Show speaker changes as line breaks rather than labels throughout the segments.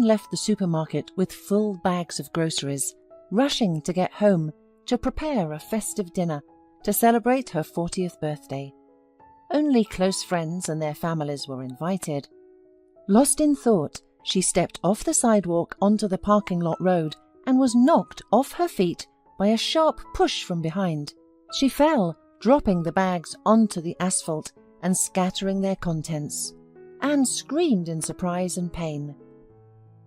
Anne left the supermarket with full bags of groceries, rushing to get home to prepare a festive dinner to celebrate her 40th birthday. Only close friends and their families were invited. Lost in thought, she stepped off the sidewalk onto the parking lot road and was knocked off her feet by a sharp push from behind. She fell, dropping the bags onto the asphalt and scattering their contents. Anne screamed in surprise and pain.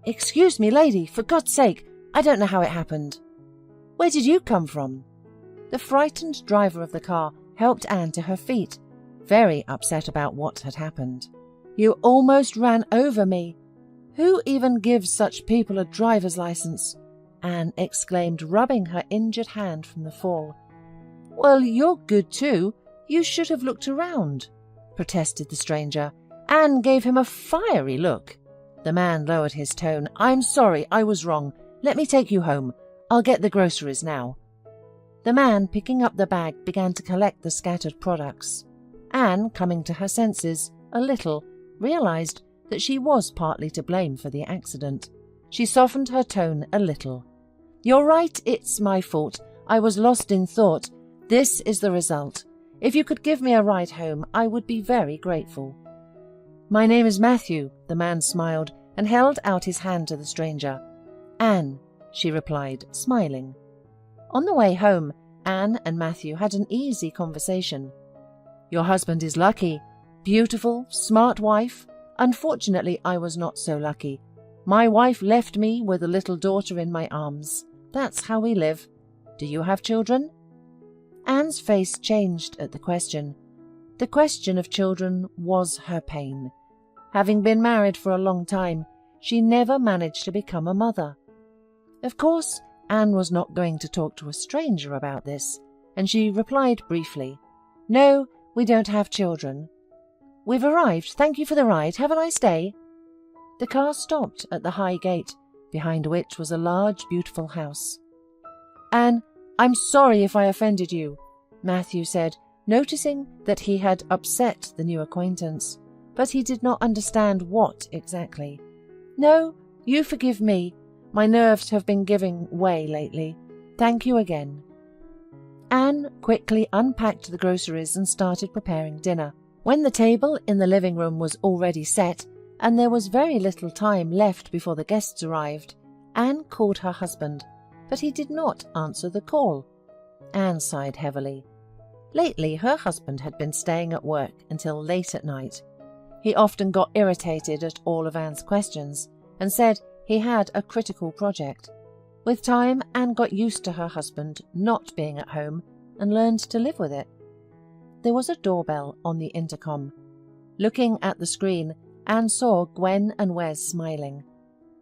"Excuse me, lady, for God's sake, I don't know how it happened." "Where did you come from?" The frightened driver of the car helped Anne to her feet, very upset about what had happened. "You almost ran over me. Who even gives such people a driver's license?" Anne exclaimed, rubbing her injured hand from the fall. "Well, you're good too. You should have looked around," protested the stranger. Anne gave him a fiery look. The man lowered his tone. "I'm sorry, I was wrong. Let me take you home. I'll get the groceries now." The man, picking up the bag, began to collect the scattered products. Anne, coming to her senses a little, realized that she was partly to blame for the accident. She softened her tone a little. "You're right, it's my fault. I was lost in thought. This is the result. If you could give me a ride home, I would be very grateful." "My name is Matthew," the man smiled and held out his hand to the stranger. "Anne," she replied, smiling. On the way home, Anne and Matthew had an easy conversation. "Your husband is lucky. Beautiful, smart wife. Unfortunately, I was not so lucky. My wife left me with a little daughter in my arms. That's how we live. Do you have children?" Anne's face changed at the question. The question of children was her pain. Having been married for a long time, she never managed to become a mother. Of course, Anne was not going to talk to a stranger about this, and she replied briefly, "No, we don't have children." "We've arrived. Thank you for the ride. Have a nice day." The car stopped at the high gate, behind which was a large, beautiful house. "Anne, I'm sorry if I offended you," Matthew said, noticing that he had upset the new acquaintance, but he did not understand what exactly. "No, you forgive me. My nerves have been giving way lately. Thank you again." Anne quickly unpacked the groceries and started preparing dinner. When the table in the living room was already set, and there was very little time left before the guests arrived, Anne called her husband, but he did not answer the call. Anne sighed heavily. Lately, her husband had been staying at work until late at night. He often got irritated at all of Anne's questions and said he had a critical project. With time, Anne got used to her husband not being at home and learned to live with it. There was a doorbell on the intercom. Looking at the screen, Anne saw Gwen and Wes smiling.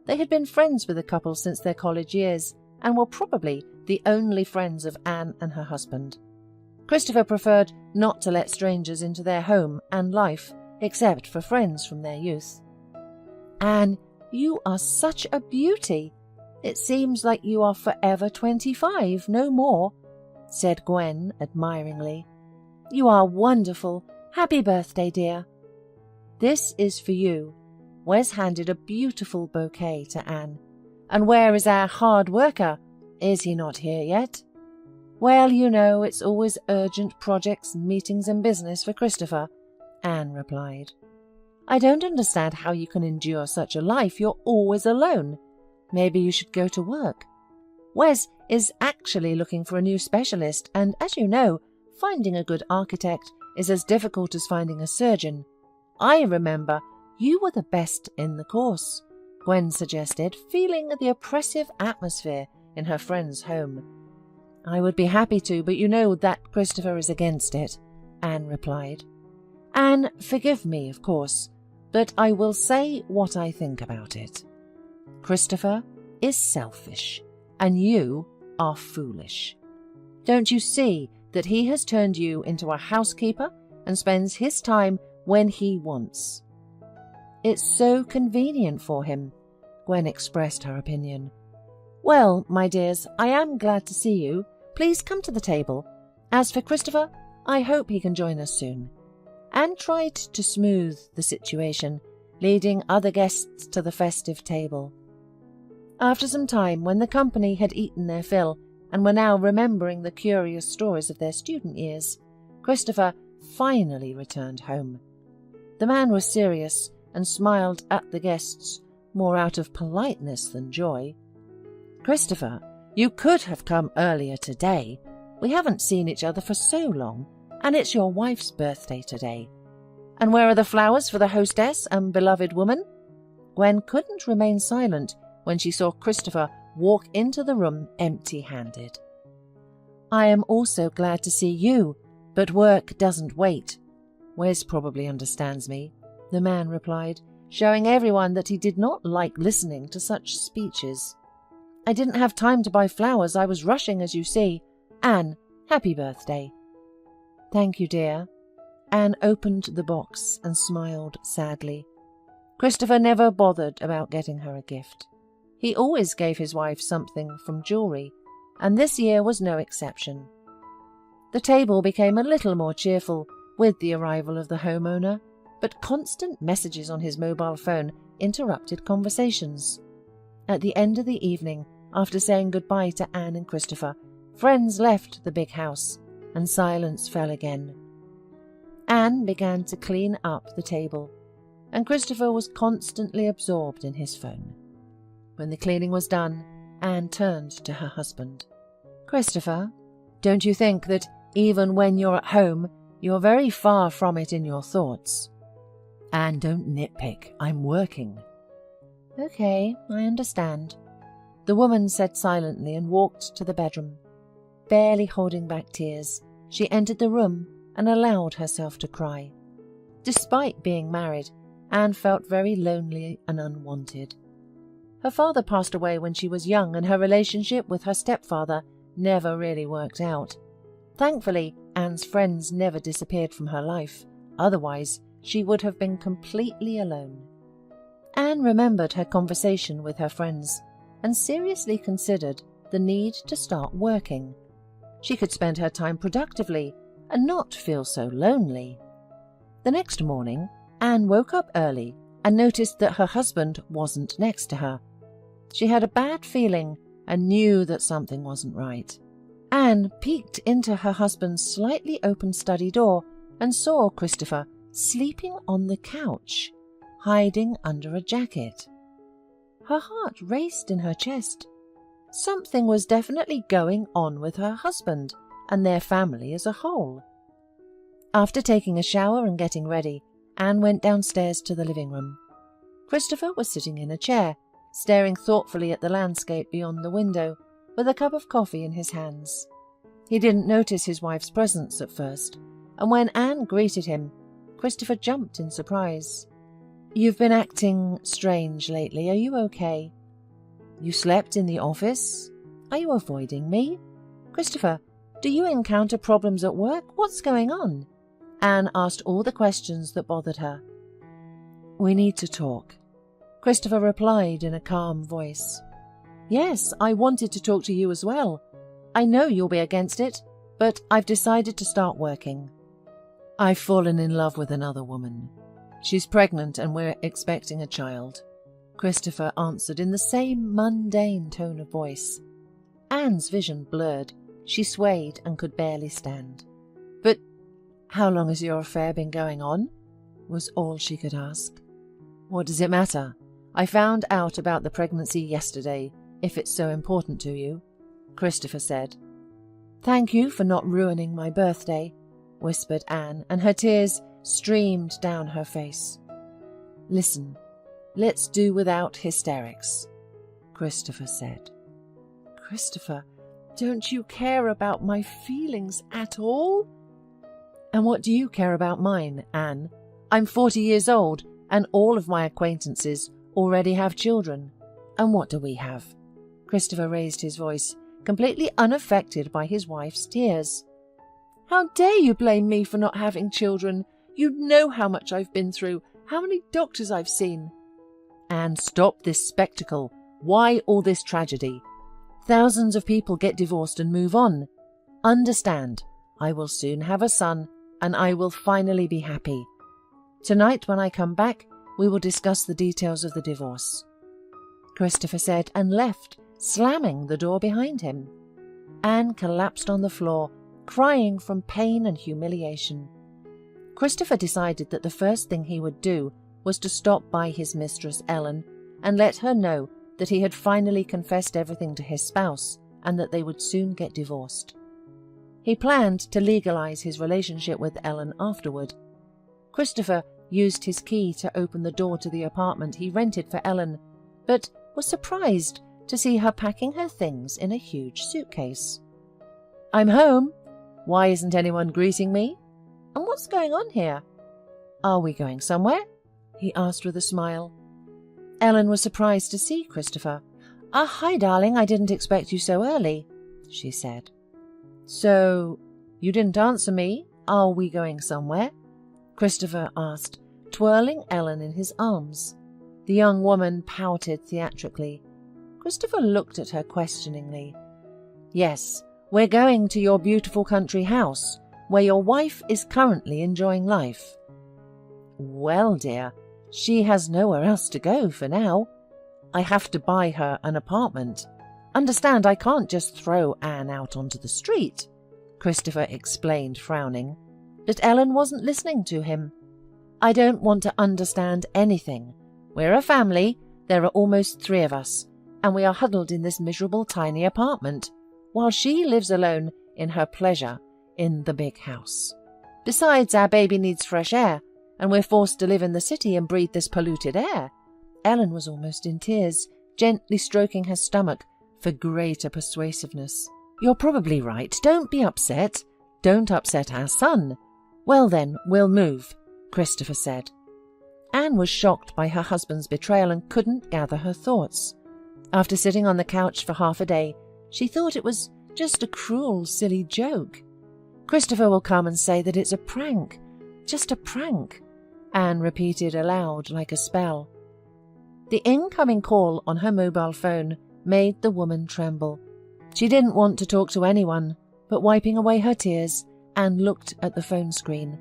They had been friends with the couple since their college years and were probably the only friends of Anne and her husband. Christopher preferred not to let strangers into their home and life, except for friends from their youth. "Anne, you are such a beauty. It seems like you are forever 25, no more," said Gwen admiringly. "You are wonderful. Happy birthday, dear." "This is for you." Wes handed a beautiful bouquet to Anne. "And where is our hard worker? Is he not here yet?" "Well, you know, it's always urgent projects, meetings and business for Christopher," Anne replied. "I don't understand how you can endure such a life. You're always alone. Maybe you should go to work." Wes is actually looking for a new specialist, and as you know, finding a good architect is as difficult as finding a surgeon. "I remember you were the best in the course," Gwen suggested, feeling the oppressive atmosphere in her friend's home. "I would be happy to, but you know that Christopher is against it," Anne replied. "Anne, forgive me, of course, but I will say what I think about it. Christopher is selfish, and you are foolish. Don't you see that he has turned you into a housekeeper and spends his time when he wants? It's so convenient for him," Gwen expressed her opinion. "Well, my dears, I am glad to see you. Please come to the table. As for Christopher, I hope he can join us soon." Anne tried to smooth the situation, leading other guests to the festive table. After some time, when the company had eaten their fill and were now remembering the curious stories of their student years, Christopher finally returned home. The man was serious and smiled at the guests more out of politeness than joy. "Christopher, you could have come earlier today. We haven't seen each other for so long, and it's your wife's birthday today. And where are the flowers for the hostess and beloved woman?" Gwen couldn't remain silent when she saw Christopher walk into the room empty-handed. "I am also glad to see you, but work doesn't wait. Wes probably understands me," the man replied, showing everyone that he did not like listening to such speeches. "I didn't have time to buy flowers. I was rushing, as you see. Anne, happy birthday." "Thank you, dear." Anne opened the box and smiled sadly. Christopher never bothered about getting her a gift. He always gave his wife something from jewellery, and this year was no exception. The table became a little more cheerful with the arrival of the homeowner, but constant messages on his mobile phone interrupted conversations. At the end of the evening, after saying goodbye to Anne and Christopher, friends left the big house, and silence fell again. Anne began to clean up the table, and Christopher was constantly absorbed in his phone. When the cleaning was done, Anne turned to her husband. "Christopher, don't you think that even when you're at home, you're very far from it in your thoughts?" "Anne, don't nitpick. I'm working." "Okay, I understand," the woman said silently and walked to the bedroom. Barely holding back tears, she entered the room and allowed herself to cry. Despite being married, Anne felt very lonely and unwanted. Her father passed away when she was young, and her relationship with her stepfather never really worked out. Thankfully, Anne's friends never disappeared from her life. Otherwise, she would have been completely alone. Anne remembered her conversation with her friends and seriously considered the need to start working. She could spend her time productively and not feel so lonely. The next morning, Anne woke up early and noticed that her husband wasn't next to her. She had a bad feeling and knew that something wasn't right. Anne peeked into her husband's slightly open study door and saw Christopher sleeping on the couch, hiding under a jacket. Her heart raced in her chest. Something was definitely going on with her husband and their family as a whole. After taking a shower and getting ready, Anne went downstairs to the living room. Christopher was sitting in a chair, staring thoughtfully at the landscape beyond the window, with a cup of coffee in his hands. He didn't notice his wife's presence at first, and when Anne greeted him, Christopher jumped in surprise. "You've been acting strange lately. Are you okay? You slept in the office? Are you avoiding me? Christopher, do you encounter problems at work? What's going on?" Anne asked all the questions that bothered her. "We need to talk," Christopher replied in a calm voice. "Yes, I wanted to talk to you as well. I know you'll be against it, but I've decided to start working. I've fallen in love with another woman. She's pregnant and we're expecting a child," Christopher answered in the same mundane tone of voice. Anne's vision blurred. She swayed and could barely stand. "But how long has your affair been going on?" was all she could ask. "What does it matter? I found out about the pregnancy yesterday, if it's so important to you," Christopher said. "Thank you for not ruining my birthday," whispered Anne, and her tears streamed down her face. "Listen, let's do without hysterics," Christopher said. "Christopher, don't you care about my feelings at all?" "And what do you care about mine, Anne? I'm 40 years old, and all of my acquaintances already have children. And what do we have?" Christopher raised his voice, completely unaffected by his wife's tears. "How dare you blame me for not having children? You know how much I've been through, how many doctors I've seen." "Anne, stop this spectacle. Why all this tragedy? Thousands of people get divorced and move on. Understand, I will soon have a son, and I will finally be happy. Tonight when I come back, we will discuss the details of the divorce." Christopher said, and left, slamming the door behind him. Anne collapsed on the floor, crying from pain and humiliation. Christopher decided that the first thing he would do was to stop by his mistress Ellen and let her know that he had finally confessed everything to his spouse and that they would soon get divorced. He planned to legalize his relationship with Ellen afterward. Christopher used his key to open the door to the apartment he rented for Ellen, but was surprised to see her packing her things in a huge suitcase. "I'm home. Why isn't anyone greeting me? And what's going on here? Are we going somewhere?" he asked with a smile. Ellen was surprised to see Christopher. Hi, darling, I didn't expect you so early," she said. "So, you didn't answer me. Are we going somewhere?" Christopher asked, twirling Ellen in his arms. The young woman pouted theatrically. Christopher looked at her questioningly. "Yes, we're going to your beautiful country house, where your wife is currently enjoying life." "Well, dear, she has nowhere else to go for now. I have to buy her an apartment. Understand, I can't just throw Anne out onto the street," Christopher explained, frowning. But Ellen wasn't listening to him. "I don't want to understand anything. We're a family, there are almost 3 of us, and we are huddled in this miserable tiny apartment, while she lives alone in her pleasure in the big house. Besides, our baby needs fresh air, and we're forced to live in the city and breathe this polluted air." Ellen was almost in tears, gently stroking her stomach for greater persuasiveness. "You're probably right. Don't be upset. Don't upset our son." "Well then, we'll move," Christopher said. Anne was shocked by her husband's betrayal and couldn't gather her thoughts. After sitting on the couch for half a day, she thought it was just a cruel, silly joke. "Christopher will come and say that it's a prank. Just a prank," Anne repeated aloud like a spell. The incoming call on her mobile phone made the woman tremble. She didn't want to talk to anyone, but wiping away her tears, Anne looked at the phone screen.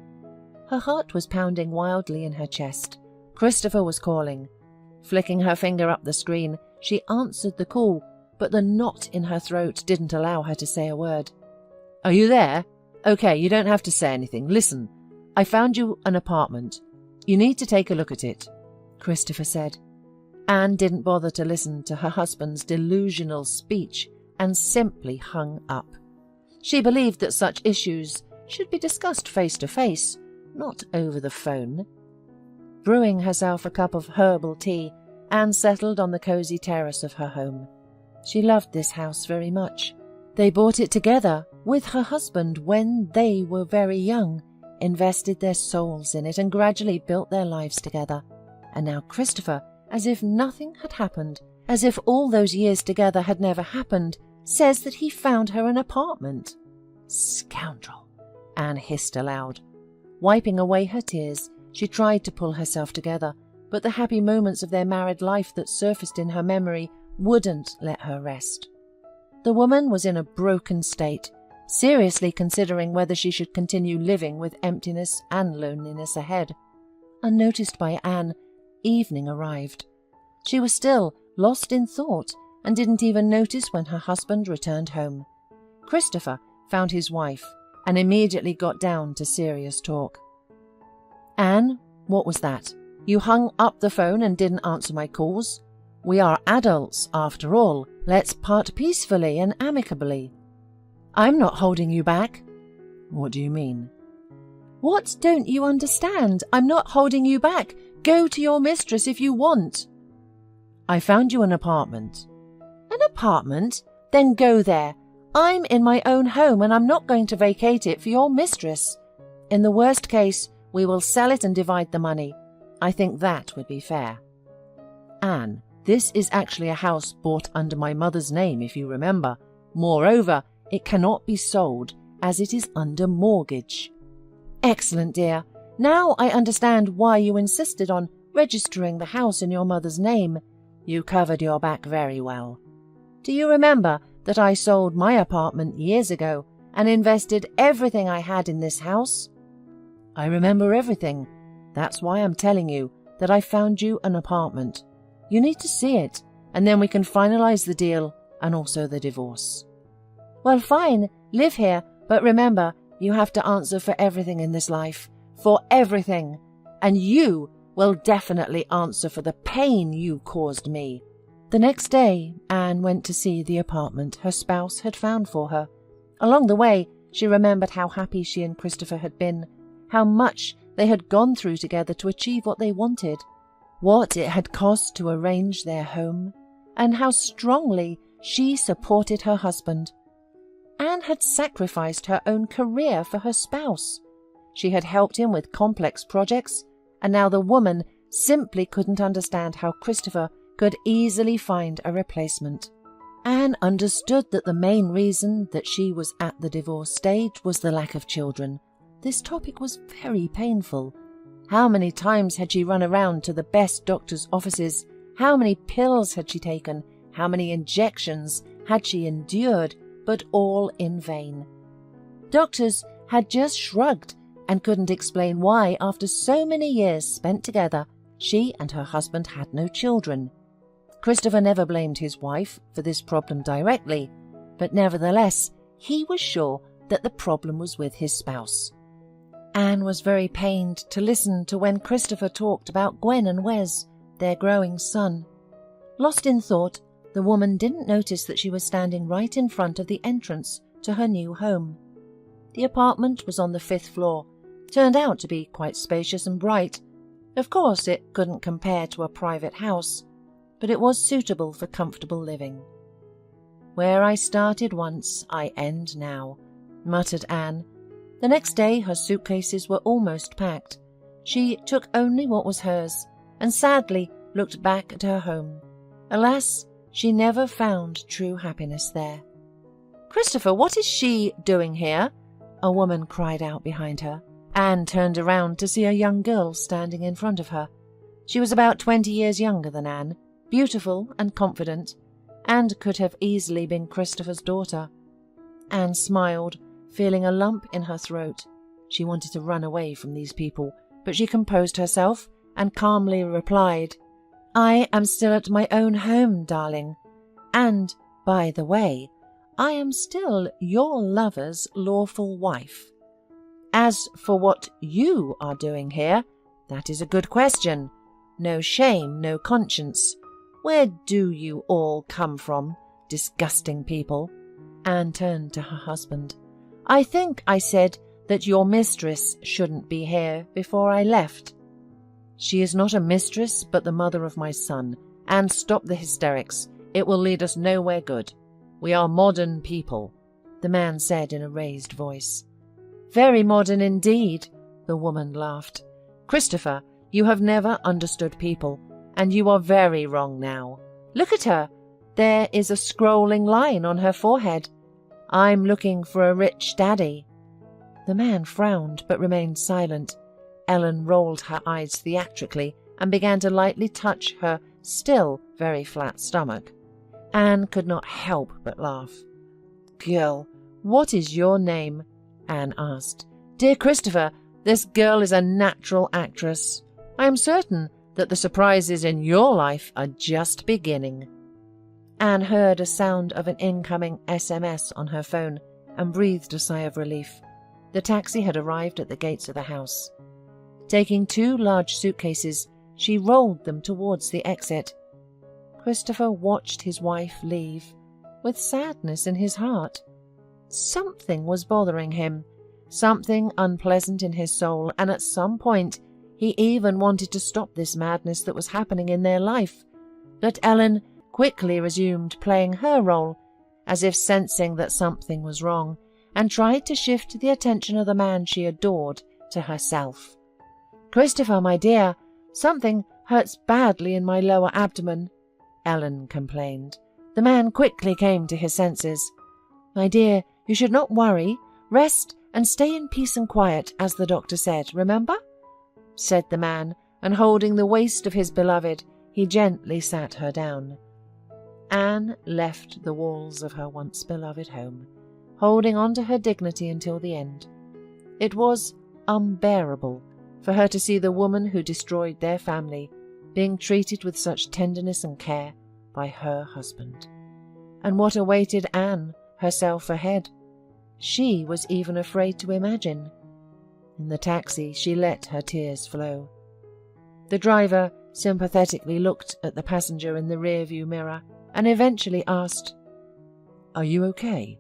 Her heart was pounding wildly in her chest. Christopher was calling. Flicking her finger up the screen, she answered the call, but the knot in her throat didn't allow her to say a word. "Are you there? Okay, you don't have to say anything. Listen, I found you an apartment. You need to take a look at it," Christopher said. Anne didn't bother to listen to her husband's delusional speech and simply hung up. She believed that such issues should be discussed face to face, not over the phone. Brewing herself a cup of herbal tea, Anne settled on the cozy terrace of her home. She loved this house very much. They bought it together with her husband when they were very young, invested their souls in it and gradually built their lives together. And now Christopher, as if nothing had happened, as if all those years together had never happened, says that he found her an apartment. "Scoundrel," Anne hissed aloud. Wiping away her tears, she tried to pull herself together, but the happy moments of their married life that surfaced in her memory wouldn't let her rest. The woman was in a broken state, seriously considering whether she should continue living with emptiness and loneliness ahead. Unnoticed by Anne, evening arrived. She was still lost in thought and didn't even notice when her husband returned home. Christopher found his wife and immediately got down to serious talk. "Anne, what was that? You hung up the phone and didn't answer my calls. We are adults, after all. Let's part peacefully and amicably." "I'm not holding you back." "What do you mean?" "What don't you understand? I'm not holding you back. Go to your mistress if you want." "I found you an apartment." "An apartment? Then go there. I'm in my own home and I'm not going to vacate it for your mistress. In the worst case, we will sell it and divide the money. I think that would be fair." "Anne, this is actually a house bought under my mother's name, if you remember. Moreover, it cannot be sold as it is under mortgage." "Excellent, dear. Now I understand why you insisted on registering the house in your mother's name. You covered your back very well. Do you remember that I sold my apartment years ago and invested everything I had in this house?" "I remember everything. That's why I'm telling you that I found you an apartment. You need to see it and then we can finalize the deal and also the divorce." "Well, fine, live here, but remember, you have to answer for everything in this life. For everything. And you will definitely answer for the pain you caused me." The next day, Anne went to see the apartment her spouse had found for her. Along the way, she remembered how happy she and Christopher had been, how much they had gone through together to achieve what they wanted, what it had cost to arrange their home, and how strongly she supported her husband. Anne had sacrificed her own career for her spouse. She had helped him with complex projects, and now the woman simply couldn't understand how Christopher could easily find a replacement. Anne understood that the main reason that she was at the divorce stage was the lack of children. This topic was very painful. How many times had she run around to the best doctors' offices? How many pills had she taken? How many injections had she endured, but all in vain? Doctors had just shrugged and couldn't explain why, after so many years spent together, she and her husband had no children. Christopher never blamed his wife for this problem directly, but nevertheless, he was sure that the problem was with his spouse. Anne was very pained to listen to when Christopher talked about Gwen and Wes, their growing son. Lost in thought, the woman didn't notice that she was standing right in front of the entrance to her new home. The apartment was on the 5th floor, turned out to be quite spacious and bright. Of course, it couldn't compare to a private house, but it was suitable for comfortable living. "Where I started once, I end now," muttered Anne. The next day her suitcases were almost packed. She took only what was hers, and sadly looked back at her home. Alas, she never found true happiness there. "Christopher, what is she doing here?" a woman cried out behind her. Anne turned around to see a young girl standing in front of her. She was about 20 years younger than Anne, beautiful and confident, and could have easily been Christopher's daughter. Anne smiled, feeling a lump in her throat. She wanted to run away from these people, but she composed herself and calmly replied, "I am still at my own home, darling. And, by the way, I am still your lover's lawful wife. As for what you are doing here, that is a good question. No shame, no conscience. Where do you all come from, disgusting people?" Anne turned to her husband. "I think I said that your mistress shouldn't be here before I left." "She is not a mistress, but the mother of my son. And stop the hysterics. It will lead us nowhere good. We are modern people," the man said in a raised voice. "Very modern indeed," the woman laughed. "Christopher, you have never understood people, and you are very wrong now. Look at her. There is a scrolling line on her forehead. I'm looking for a rich daddy." The man frowned but remained silent. Ellen rolled her eyes theatrically and began to lightly touch her still very flat stomach. Anne could not help but laugh. "Girl, what is your name?" Anne asked. "Dear Christopher, this girl is a natural actress. I am certain that the surprises in your life are just beginning." Anne heard a sound of an incoming SMS on her phone and breathed a sigh of relief. The taxi had arrived at the gates of the house. Taking 2 large suitcases, she rolled them towards the exit. Christopher watched his wife leave, with sadness in his heart. Something was bothering him, something unpleasant in his soul, and at some point he even wanted to stop this madness that was happening in their life. But Ellen quickly resumed playing her role, as if sensing that something was wrong, and tried to shift the attention of the man she adored to herself. "Christopher, my dear, something hurts badly in my lower abdomen," Ellen complained. The man quickly came to his senses. "My dear, you should not worry. Rest and stay in peace and quiet, as the doctor said, remember?" said the man, and holding the waist of his beloved, he gently sat her down. Anne left the walls of her once-beloved home, holding on to her dignity until the end. It was unbearable for her to see the woman who destroyed their family being treated with such tenderness and care, by her husband. And what awaited Anne herself ahead, she was even afraid to imagine. In the taxi, she let her tears flow. The driver sympathetically looked at the passenger in the rearview mirror and eventually asked, "Are you okay?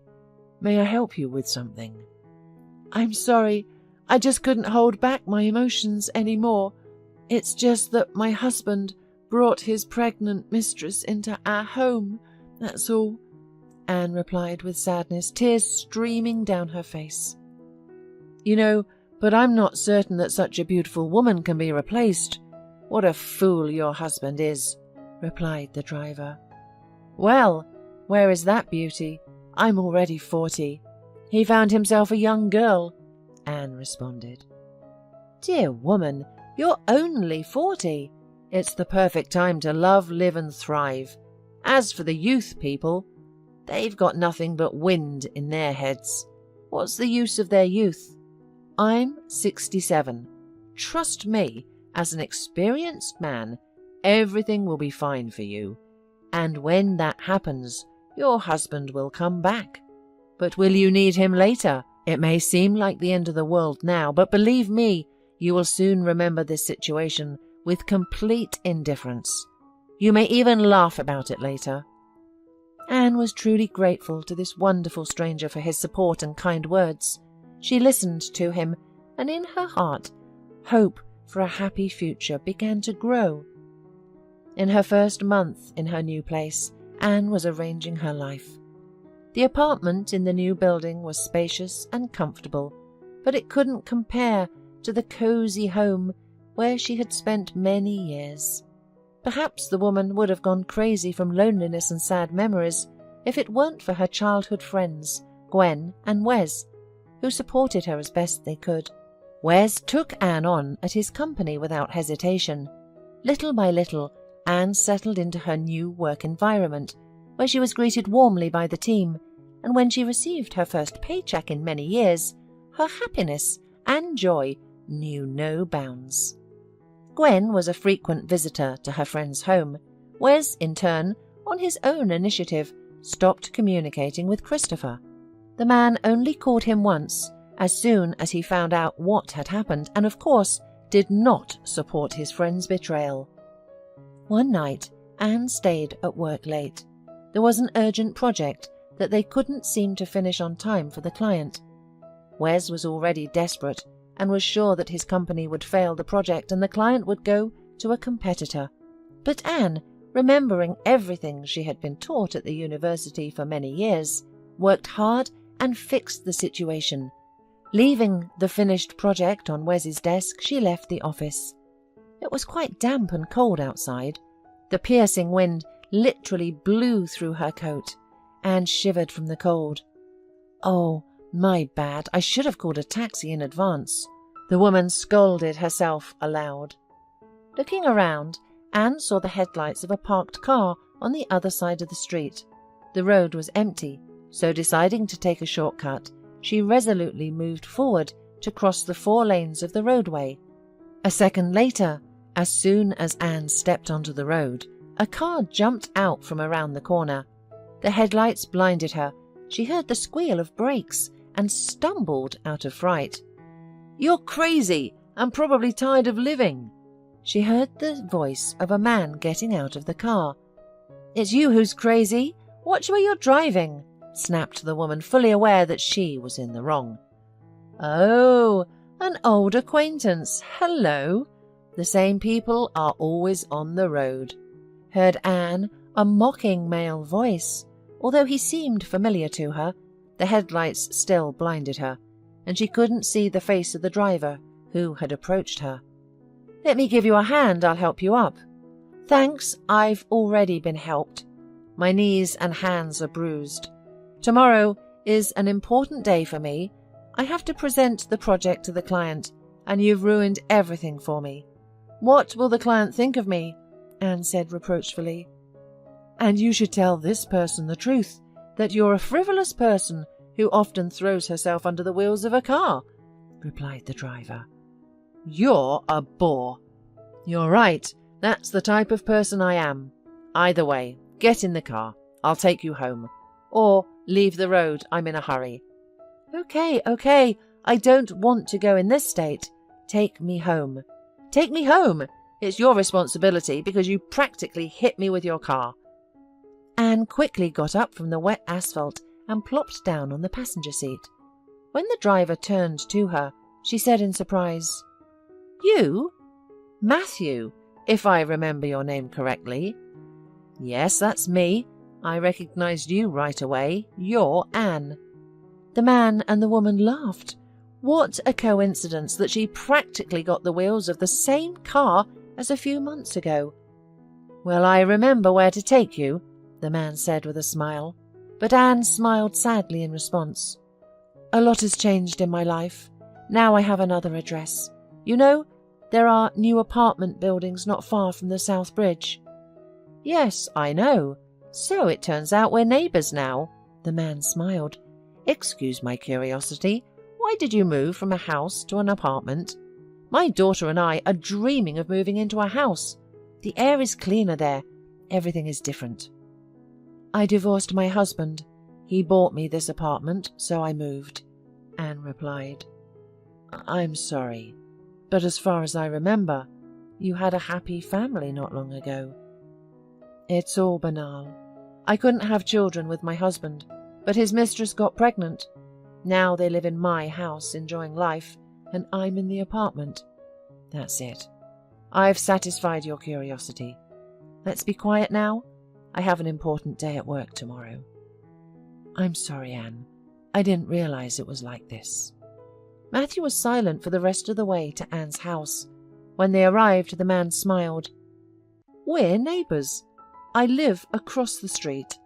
May I help you with something?" "I'm sorry, I just couldn't hold back my emotions anymore. It's just that my husband brought his pregnant mistress into our home, that's all," Anne replied with sadness, tears streaming down her face. "You know, but I'm not certain that such a beautiful woman can be replaced. What a fool your husband is," replied the driver. "Well, where is that beauty? I'm already 40. He found himself a young girl," Anne responded. "Dear woman, you're only 40. It's the perfect time to love, live and thrive. As for the youth people, they've got nothing but wind in their heads. What's the use of their youth? I'm 67. Trust me, as an experienced man, everything will be fine for you. And when that happens, your husband will come back. But will you need him later? It may seem like the end of the world now, but believe me, you will soon remember this situation with complete indifference. You may even laugh about it later." Anne was truly grateful to this wonderful stranger for his support and kind words. She listened to him, and in her heart, hope for a happy future began to grow. In her first month in her new place, Anne was arranging her life. The apartment in the new building was spacious and comfortable, but it couldn't compare to the cosy home where she had spent many years. Perhaps the woman would have gone crazy from loneliness and sad memories if it weren't for her childhood friends, Gwen and Wes, who supported her as best they could. Wes took Anne on at his company without hesitation. Little by little, Anne settled into her new work environment, where she was greeted warmly by the team, and when she received her first paycheck in many years, her happiness and joy knew no bounds. Gwen was a frequent visitor to her friend's home. Wes, in turn, on his own initiative, stopped communicating with Christopher. The man only called him once, as soon as he found out what had happened, and of course did not support his friend's betrayal. One night, Anne stayed at work late. There was an urgent project that they couldn't seem to finish on time for the client. Wes was already desperate and was sure that his company would fail the project and the client would go to a competitor. But Anne, remembering everything she had been taught at the university for many years, worked hard and fixed the situation. Leaving the finished project on Wes's desk, she left the office. It was quite damp and cold outside. The piercing wind literally blew through her coat. Anne shivered from the cold. "Oh, my bad. I should have called a taxi in advance." The woman scolded herself aloud. Looking around, Anne saw the headlights of a parked car on the other side of the street. The road was empty, so deciding to take a shortcut, she resolutely moved forward to cross the 4 lanes of the roadway. A second later, as soon as Anne stepped onto the road, a car jumped out from around the corner. The headlights blinded her. She heard the squeal of brakes and stumbled out of fright. "You're crazy and probably tired of living." She heard the voice of a man getting out of the car. "It's you who's crazy. Watch where you're driving," snapped the woman, fully aware that she was in the wrong. "Oh, an old acquaintance. Hello. The same people are always on the road," heard Anne, a mocking male voice. Although he seemed familiar to her, the headlights still blinded her, and she couldn't see the face of the driver who had approached her. "Let me give you a hand, I'll help you up." "Thanks, I've already been helped. My knees and hands are bruised. Tomorrow is an important day for me. I have to present the project to the client, and you've ruined everything for me." "What will the client think of me?" Anne said reproachfully. "And you should tell this person the truth, that you're a frivolous person who often throws herself under the wheels of a car," replied the driver. "You're a bore." "You're right, that's the type of person I am. Either way, Get in the car. I'll take you home. Or leave the road. I'm in a hurry. Okay. I don't want to go in this state. Take me home. Take me home? It's your responsibility because you practically hit me with your car. Anne quickly got up from the wet asphalt and plopped down on the passenger seat. When the driver turned to her, she said in surprise, "You? Matthew, if I remember your name correctly." "Yes, that's me. I recognized you right away. You're Anne." The man and the woman laughed. What a coincidence that she practically got the wheels of the same car as a few months ago. "Well, I remember where to take you," the man said with a smile, but Anne smiled sadly in response. "A lot has changed in my life. Now I have another address. You know, there are new apartment buildings not far from the South Bridge." "Yes, I know. So it turns out we're neighbours now." The man smiled. "Excuse my curiosity. Why did you move from a house to an apartment?" "My daughter and I are dreaming of moving into a house. The air is cleaner there. Everything is different." "I divorced my husband. He bought me this apartment, so I moved," Anne replied. "I'm sorry, but as far as I remember, you had a happy family not long ago." "It's all banal. I couldn't have children with my husband, but his mistress got pregnant. Now they live in my house enjoying life, and I'm in the apartment. That's it. I've satisfied your curiosity. Let's be quiet now. I have an important day at work tomorrow." "I'm sorry, Anne. I didn't realize it was like this." Matthew was silent for the rest of the way to Anne's house. When they arrived, the man smiled. "We're neighbours. I live across the street.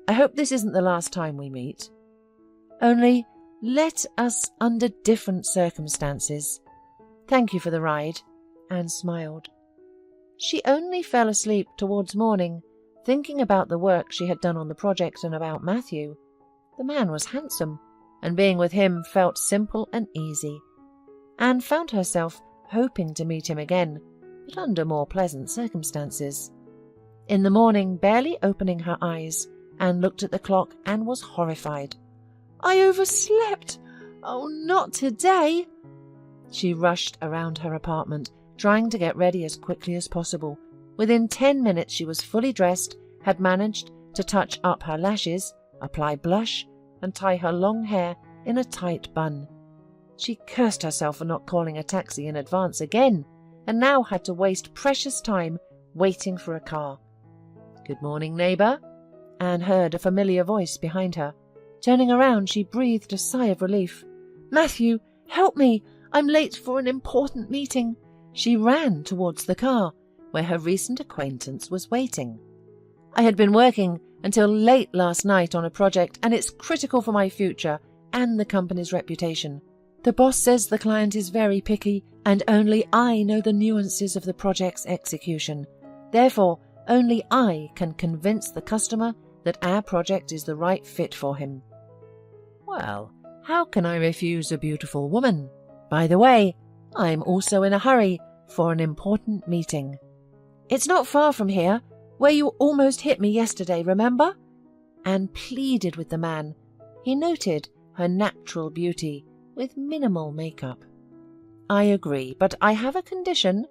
I hope this isn't the last time we meet. Only let us under different circumstances. Thank you for the ride," Anne smiled. She only fell asleep towards morning, thinking about the work she had done on the project and about Matthew. The man was handsome, and being with him felt simple and easy. Anne found herself hoping to meet him again, but under more pleasant circumstances. In the morning, barely opening her eyes, Anne looked at the clock and was horrified. "I overslept! Oh, not today!" She rushed around her apartment, trying to get ready as quickly as possible. Within 10 minutes she was fully dressed, had managed to touch up her lashes, apply blush, and tie her long hair in a tight bun. She cursed herself for not calling a taxi in advance again, and now had to waste precious time waiting for a car. "Good morning, neighbour." Anne heard a familiar voice behind her. Turning around, she breathed a sigh of relief. "Matthew, help me! I'm late for an important meeting." She ran towards the car, where her recent acquaintance was waiting. "I had been working until late last night on a project, and it's critical for my future and the company's reputation. The boss says the client is very picky, and only I know the nuances of the project's execution. Therefore, only I can convince the customer that our project is the right fit for him." "Well, how can I refuse a beautiful woman? By the way, I'm also in a hurry for an important meeting." "It's not far from here, where you almost hit me yesterday, remember?" Anne pleaded with the man. He noted her natural beauty with minimal makeup. "I agree, but I have a condition.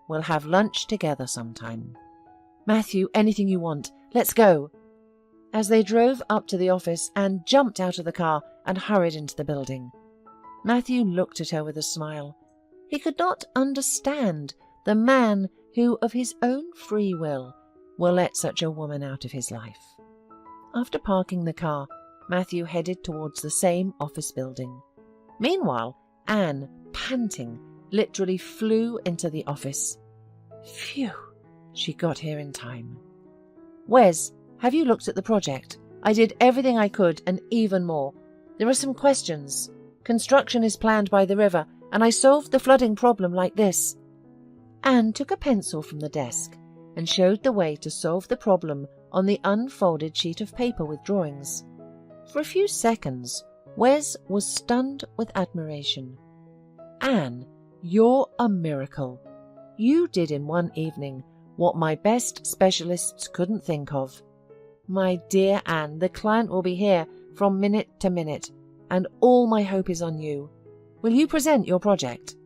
We'll have lunch together sometime." "Matthew, anything you want. Let's go." As they drove up to the office, Anne jumped out of the car and hurried into the building. Matthew looked at her with a smile. He could not understand the man who, of his own free will let such a woman out of his life. After parking the car, Matthew headed towards the same office building. Meanwhile, Anne, panting, literally flew into the office. Phew, she got here in time. "Wes, have you looked at the project? I did everything I could and even more. There are some questions. Construction is planned by the river, and I solved the flooding problem like this." Anne took a pencil from the desk and showed the way to solve the problem on the unfolded sheet of paper with drawings. For a few seconds, Wes was stunned with admiration. "Anne, you're a miracle. You did in one evening what my best specialists couldn't think of." My dear Anne, the client will be here from minute to minute, and all my hope is on you. Will you present your project?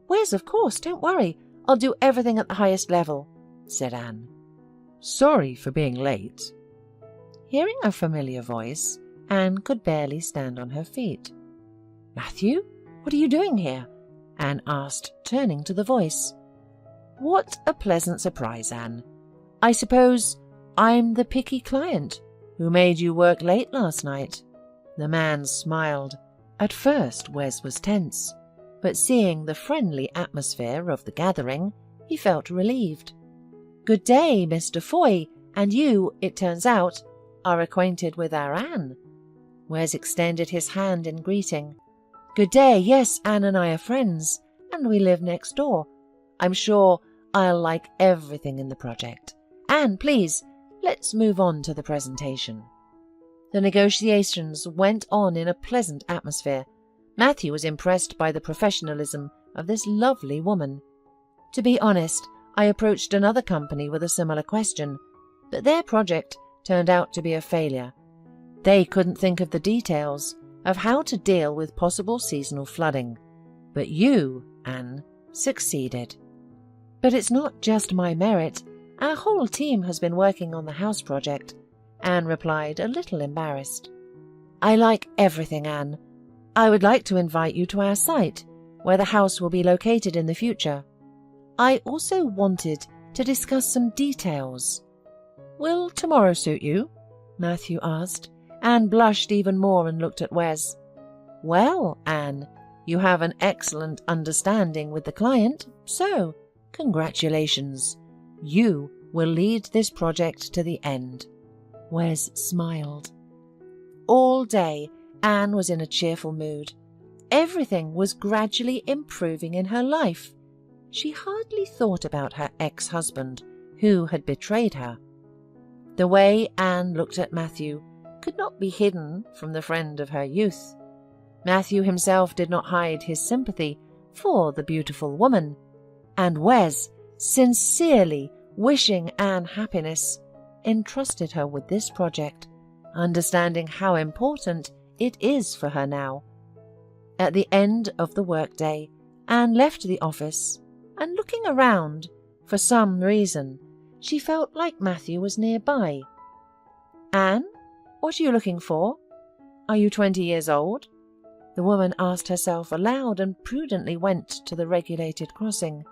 Wes, of course, don't worry. I'll do everything at the highest level, said Anne. Sorry for being late. Hearing a familiar voice, Anne could barely stand on her feet. Matthew, what are you doing here? Anne asked, turning to the voice. What a pleasant surprise, Anne. I suppose I'm the picky client who made you work late last night. The man smiled. At first, Wes was tense, but seeing the friendly atmosphere of the gathering, he felt relieved. Good day, Mr. Foy, and you, it turns out, are acquainted with our Anne. Wes extended his hand in greeting. Good day, yes, Anne and I are friends, and we live next door. I'm sure I'll like everything in the project. Anne, please, let's move on to the presentation. The negotiations went on in a pleasant atmosphere. Matthew was impressed by the professionalism of this lovely woman. To be honest, I approached another company with a similar question, but their project turned out to be a failure. They couldn't think of the details of how to deal with possible seasonal flooding. But you, Anne, succeeded. But it's not just my merit. Our whole team has been working on the house project, Anne replied, a little embarrassed. I like everything, Anne. I would like to invite you to our site, where the house will be located in the future. I also wanted to discuss some details. Will tomorrow suit you? Matthew asked. Anne blushed even more and looked at Wes. Well, Anne, you have an excellent understanding with the client, so congratulations. You will lead this project to the end. Wes smiled. All day, Anne was in a cheerful mood. Everything was gradually improving in her life. She hardly thought about her ex-husband, who had betrayed her. The way Anne looked at Matthew could not be hidden from the friend of her youth. Matthew himself did not hide his sympathy for the beautiful woman, and Wes, sincerely wishing Anne happiness, entrusted her with this project, understanding how important it is for her now. At the end of the workday, Anne left the office, and looking around, for some reason, she felt like Matthew was nearby. Anne, what are you looking for? Are you 20 years old? The woman asked herself aloud and prudently went to the regulated crossing.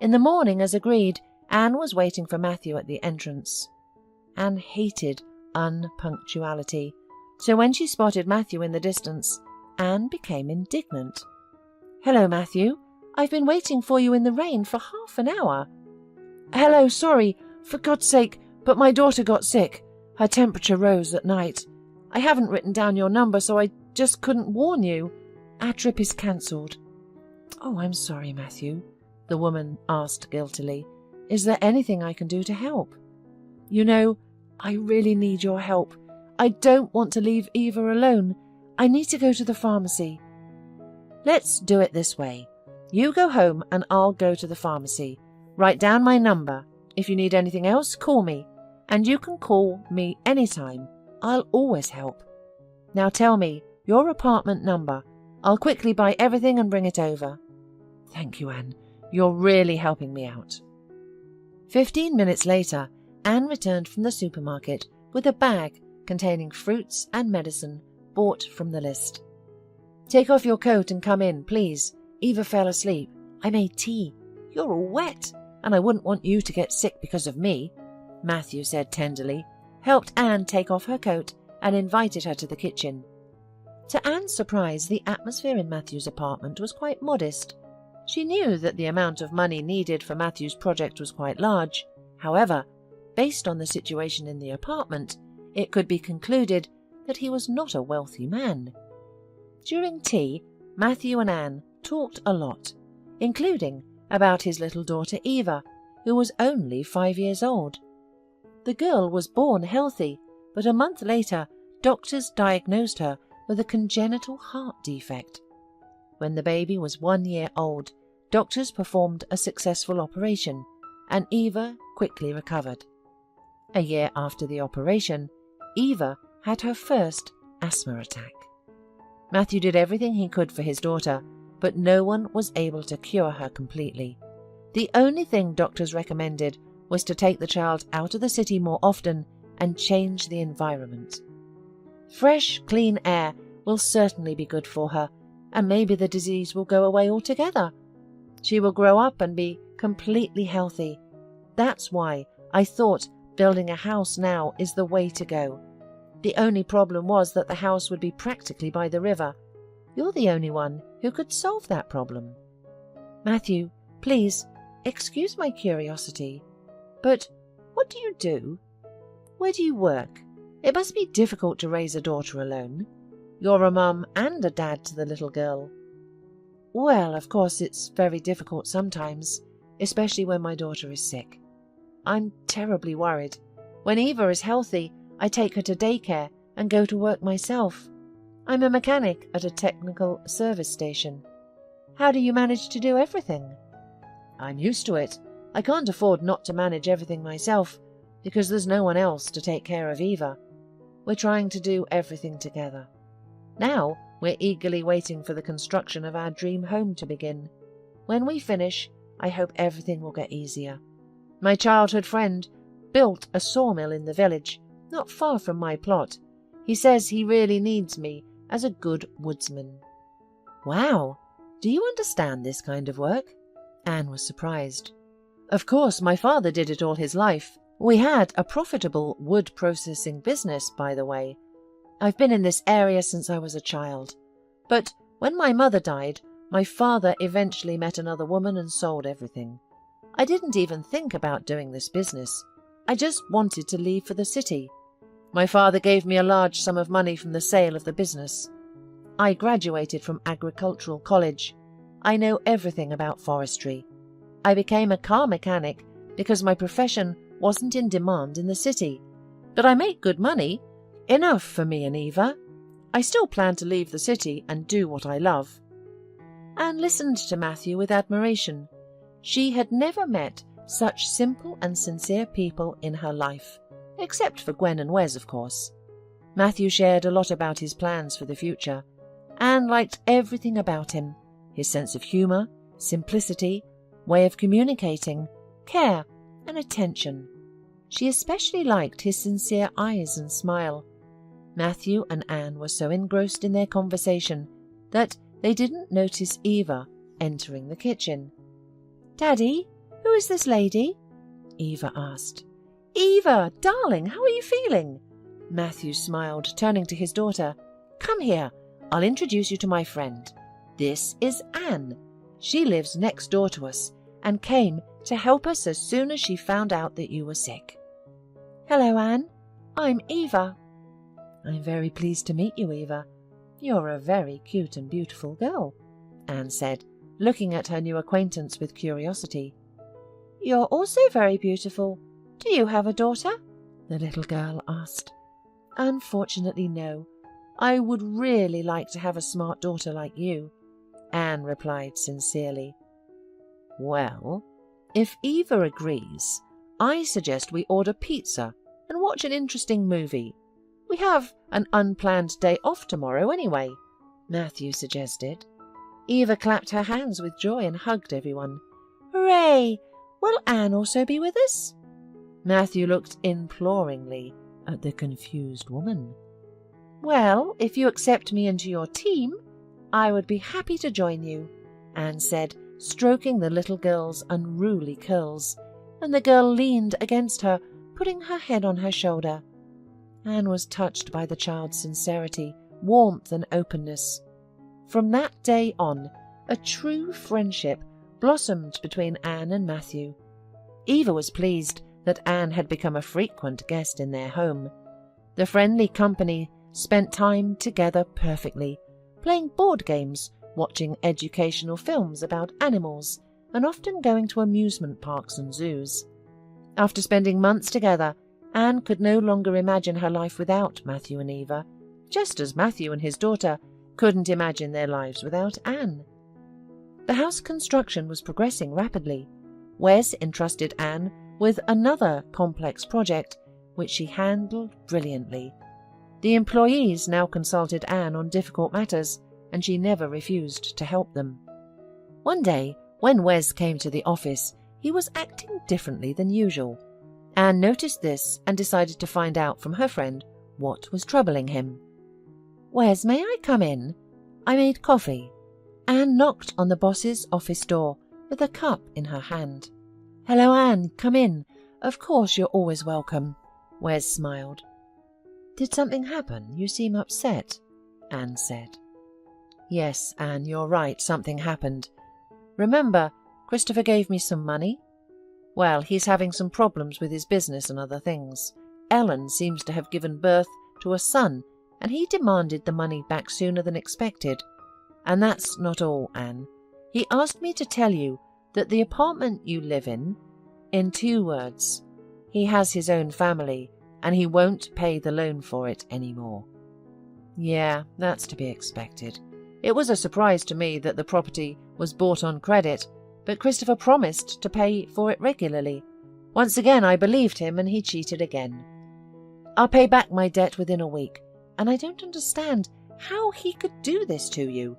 In the morning, as agreed, Anne was waiting for Matthew at the entrance. Anne hated unpunctuality, so when she spotted Matthew in the distance, Anne became indignant. Hello, Matthew. I've been waiting for you in the rain for half an hour. Hello, sorry, for God's sake, but my daughter got sick. Her temperature rose at night. I haven't written down your number, so I just couldn't warn you. Our trip is cancelled. Oh, I'm sorry, Matthew, the woman asked guiltily. Is there anything I can do to help? You know, I really need your help. I don't want to leave Eva alone. I need to go to the pharmacy. Let's do it this way. You go home and I'll go to the pharmacy. Write down my number. If you need anything else, call me. And you can call me anytime. I'll always help. Now tell me your apartment number. I'll quickly buy everything and bring it over. Thank you, Anne. You're really helping me out. 15 minutes later, Anne returned from the supermarket with a bag containing fruits and medicine bought from the list. Take off your coat and come in, please. Eva fell asleep. I made tea. You're all wet, and I wouldn't want you to get sick because of me, Matthew said tenderly, helped Anne take off her coat and invited her to the kitchen. To Anne's surprise, the atmosphere in Matthew's apartment was quite modest. She knew that the amount of money needed for Matthew's project was quite large. However, based on the situation in the apartment, it could be concluded that he was not a wealthy man. During tea, Matthew and Anne talked a lot, including about his little daughter Eva, who was only 5 years old. The girl was born healthy, but a month later, doctors diagnosed her with a congenital heart defect. When the baby was 1 year old, doctors performed a successful operation, and Eva quickly recovered. A year after the operation, Eva had her first asthma attack. Matthew did everything he could for his daughter, but no one was able to cure her completely. The only thing doctors recommended was to take the child out of the city more often and change the environment. Fresh, clean air will certainly be good for her, and maybe the disease will go away altogether. She will grow up and be completely healthy. That's why I thought building a house now is the way to go. The only problem was that the house would be practically by the river. You're the only one who could solve that problem. Matthew, please, excuse my curiosity, but what do you do? Where do you work? It must be difficult to raise a daughter alone. You're a mum and a dad to the little girl. Well, of course, it's very difficult sometimes, especially when my daughter is sick. I'm terribly worried. When Eva is healthy, I take her to daycare and go to work myself. I'm a mechanic at a technical service station. How do you manage to do everything? I'm used to it. I can't afford not to manage everything myself, because there's no one else to take care of Eva. We're trying to do everything together. Now we're eagerly waiting for the construction of our dream home to begin. When we finish, I hope everything will get easier. My childhood friend built a sawmill in the village, not far from my plot. He says he really needs me as a good woodsman. Wow! Do you understand this kind of work? Anne was surprised. Of course, my father did it all his life. We had a profitable wood processing business, by the way. I've been in this area since I was a child. But when my mother died, my father eventually met another woman and sold everything. I didn't even think about doing this business. I just wanted to leave for the city. My father gave me a large sum of money from the sale of the business. I graduated from agricultural college. I know everything about forestry. I became a car mechanic because my profession wasn't in demand in the city. But I make good money, enough for me and Eva. I still plan to leave the city and do what I love. Anne listened to Matthew with admiration. She had never met such simple and sincere people in her life, except for Gwen and Wes, of course. Matthew shared a lot about his plans for the future. Anne liked everything about him: his sense of humour, simplicity, way of communicating, care and attention. She especially liked his sincere eyes and smile. Matthew and Anne were so engrossed in their conversation that they didn't notice Eva entering the kitchen. "Daddy, who is this lady?" Eva asked. "Eva, darling, how are you feeling?" Matthew smiled, turning to his daughter. "Come here, I'll introduce you to my friend. This is Anne. She lives next door to us and came to help us as soon as she found out that you were sick." "Hello, Anne. I'm Eva." "I'm very pleased to meet you, Eva. You're a very cute and beautiful girl," Anne said, looking at her new acquaintance with curiosity. "You're also very beautiful. Do you have a daughter?" the little girl asked. "Unfortunately, no. I would really like to have a smart daughter like you," Anne replied sincerely. "Well, if Eva agrees, I suggest we order pizza and watch an interesting movie. We have an unplanned day off tomorrow anyway," Matthew suggested. Eva clapped her hands with joy and hugged everyone. "Hooray! Will Anne also be with us?" Matthew looked imploringly at the confused woman. "Well, if you accept me into your team, I would be happy to join you," Anne said, stroking the little girl's unruly curls, and the girl leaned against her, putting her head on her shoulder. Anne was touched by the child's sincerity, warmth and openness. From that day on, a true friendship blossomed between Anne and Matthew. Eva was pleased that Anne had become a frequent guest in their home. The friendly company spent time together perfectly, playing board games, watching educational films about animals, and often going to amusement parks and zoos. After spending months together, Anne could no longer imagine her life without Matthew and Eva, just as Matthew and his daughter couldn't imagine their lives without Anne. The house construction was progressing rapidly. Wes entrusted Anne with another complex project, which she handled brilliantly. The employees now consulted Anne on difficult matters, and she never refused to help them. One day, when Wes came to the office, he was acting differently than usual. Anne noticed this and decided to find out from her friend what was troubling him. "Wes, may I come in? I made coffee." Anne knocked on the boss's office door with a cup in her hand. "Hello, Anne, come in. Of course, you're always welcome." Wes smiled. "Did something happen? You seem upset," Anne said. "Yes, Anne, you're right, something happened. Remember, Christopher gave me some money? Well, he's having some problems with his business and other things. Ellen seems to have given birth to a son, and he demanded the money back sooner than expected. And that's not all, Anne. He asked me to tell you that the apartment you live in 2 words, he has his own family, and he won't pay the loan for it anymore." Yeah, that's to be expected. It was a surprise to me that the property was bought on credit, but Christopher promised to pay for it regularly. Once again I believed him, and he cheated again. "I'll pay back my debt within a week, and I don't understand how he could do this to you.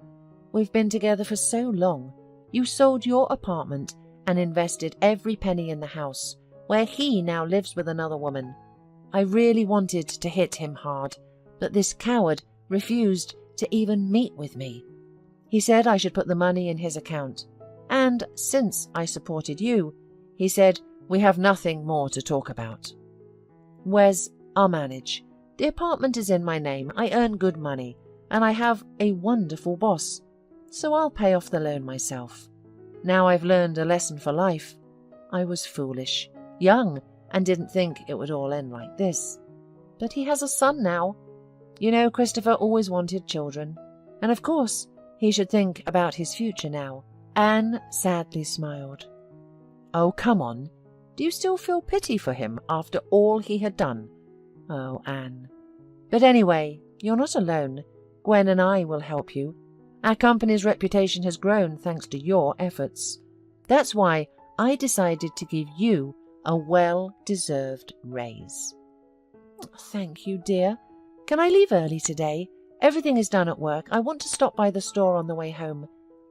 We've been together for so long. You sold your apartment and invested every penny in the house, where he now lives with another woman. I really wanted to hit him hard, but this coward refused to even meet with me. He said I should put the money in his account, and since I supported you, he said we have nothing more to talk about. Wes, I'll manage. The apartment is in my name, I earn good money, and I have a wonderful boss, so I'll pay off the loan myself. Now I've learned a lesson for life. I was foolish, young, and didn't think it would all end like this. But he has a son now. You know, Christopher always wanted children, and of course he should think about his future now." Anne sadly smiled. "Oh, come on. Do you still feel pity for him after all he had done?" "Oh, Anne. But anyway, you're not alone. Gwen and I will help you. Our company's reputation has grown thanks to your efforts. That's why I decided to give you a well-deserved raise." "Thank you, dear. Can I leave early today? Everything is done at work. I want to stop by the store on the way home.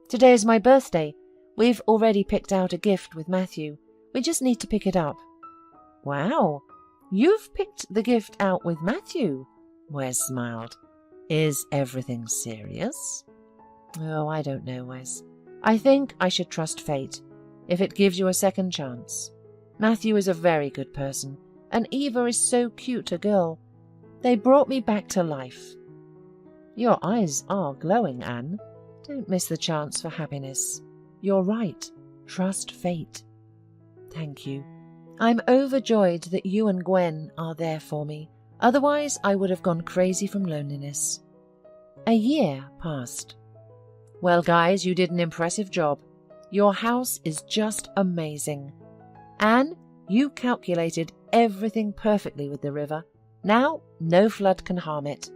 Today is my birthday. We've already picked out a gift with Matthew. We just need to pick it up." "Wow, you've picked the gift out with Matthew?" Wes smiled. "Is everything serious?" "Oh, I don't know, Wes. I think I should trust fate, if it gives you a second chance. Matthew is a very good person, and Eva is so cute a girl. They brought me back to life." "Your eyes are glowing, Anne. Don't miss the chance for happiness. You're right. Trust fate." "Thank you. I'm overjoyed that you and Gwen are there for me. Otherwise, I would have gone crazy from loneliness." A year passed. "Well, guys, you did an impressive job. Your house is just amazing. Anne, you calculated everything perfectly with the river. Now, no flood can harm it.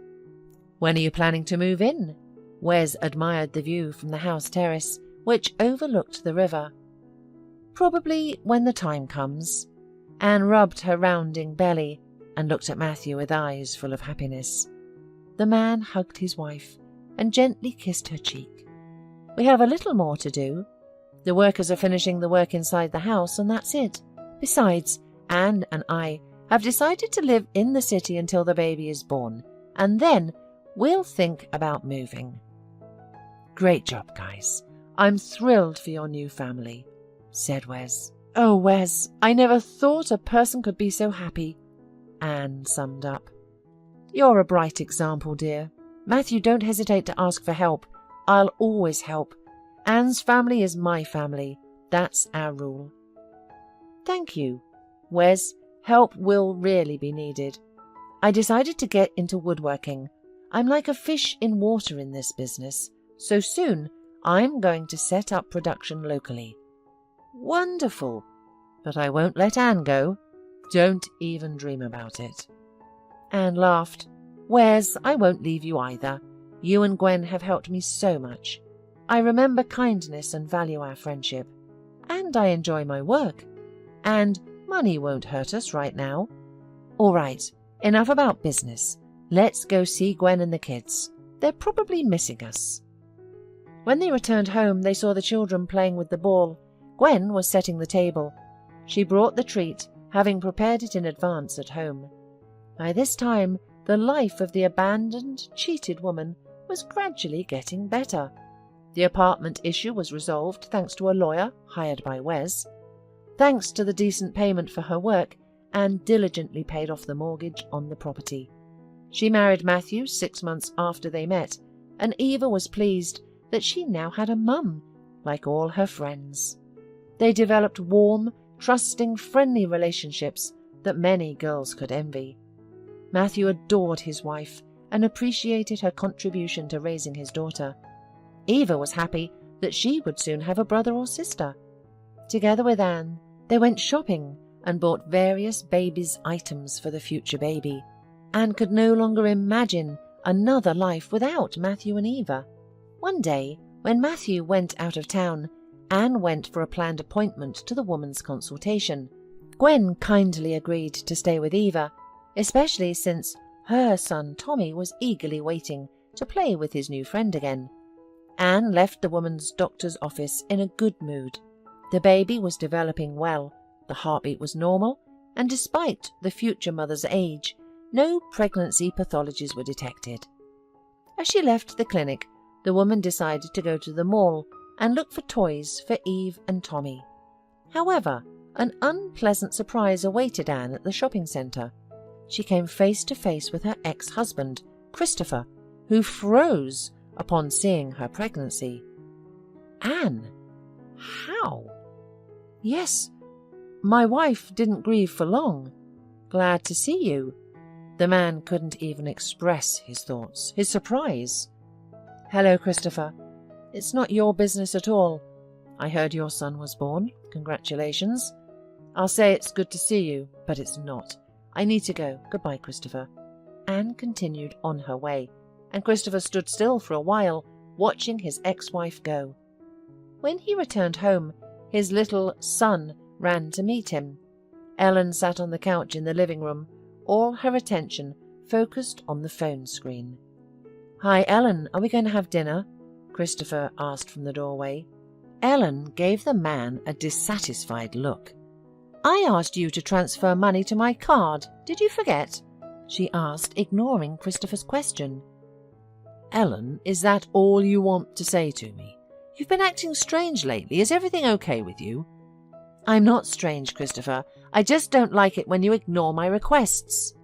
When are you planning to move in?" Wes admired the view from the house terrace, which overlooked the river. "Probably when the time comes." Anne rubbed her rounding belly and looked at Matthew with eyes full of happiness. The man hugged his wife and gently kissed her cheek. "We have a little more to do. The workers are finishing the work inside the house, and that's it. Besides, Anne and I have decided to live in the city until the baby is born, and then we'll think about moving." "Great job, guys. I'm thrilled for your new family," said Wes. "Oh, Wes, I never thought a person could be so happy," Anne summed up. "You're a bright example, dear. Matthew, don't hesitate to ask for help. I'll always help. Anne's family is my family. That's our rule." "Thank you, Wes. Help will really be needed. I decided to get into woodworking. I'm like a fish in water in this business, so soon I'm going to set up production locally." "Wonderful. But I won't let Anne go. Don't even dream about it." Anne laughed. "Wes, I won't leave you either. You and Gwen have helped me so much. I remember kindness and value our friendship. And I enjoy my work. And money won't hurt us right now. All right, enough about business. Let's go see Gwen and the kids. They're probably missing us." When they returned home, they saw the children playing with the ball. Gwen was setting the table. She brought the treat, having prepared it in advance at home. By this time, the life of the abandoned, cheated woman was gradually getting better. The apartment issue was resolved thanks to a lawyer hired by Wes. Thanks to the decent payment for her work, Anne diligently paid off the mortgage on the property. She married Matthew 6 months after they met, and Eva was pleased that she now had a mum, like all her friends. They developed warm, trusting, friendly relationships that many girls could envy. Matthew adored his wife and appreciated her contribution to raising his daughter. Eva was happy that she would soon have a brother or sister. Together with Anne, they went shopping and bought various baby's items for the future baby. Anne could no longer imagine another life without Matthew and Eva. One day, when Matthew went out of town, Anne went for a planned appointment to the woman's consultation. Gwen kindly agreed to stay with Eva, especially since her son Tommy was eagerly waiting to play with his new friend again. Anne left the woman's doctor's office in a good mood. The baby was developing well, the heartbeat was normal, and despite the future mother's age, no pregnancy pathologies were detected. As she left the clinic, the woman decided to go to the mall and look for toys for Eve and Tommy. However, an unpleasant surprise awaited Anne at the shopping centre. She came face to face with her ex-husband, Christopher, who froze upon seeing her pregnancy. "Anne, how?" "Yes, my wife didn't grieve for long. Glad to see you." The man couldn't even express his thoughts, his surprise. "Hello, Christopher. It's not your business at all. I heard your son was born. Congratulations. I'll say it's good to see you, but it's not. I need to go. Goodbye, Christopher." Anne continued on her way, and Christopher stood still for a while, watching his ex-wife go. When he returned home, his little son ran to meet him. Ellen sat on the couch in the living room, all her attention focused on the phone screen. "Hi, Ellen, are we going to have dinner?" Christopher asked from the doorway. Ellen gave the man a dissatisfied look. "I asked you to transfer money to my card. Did you forget?" she asked, ignoring Christopher's question. "Ellen, is that all you want to say to me? You've been acting strange lately. Is everything okay with you?" "I'm not strange, Christopher. I just don't like it when you ignore my requests."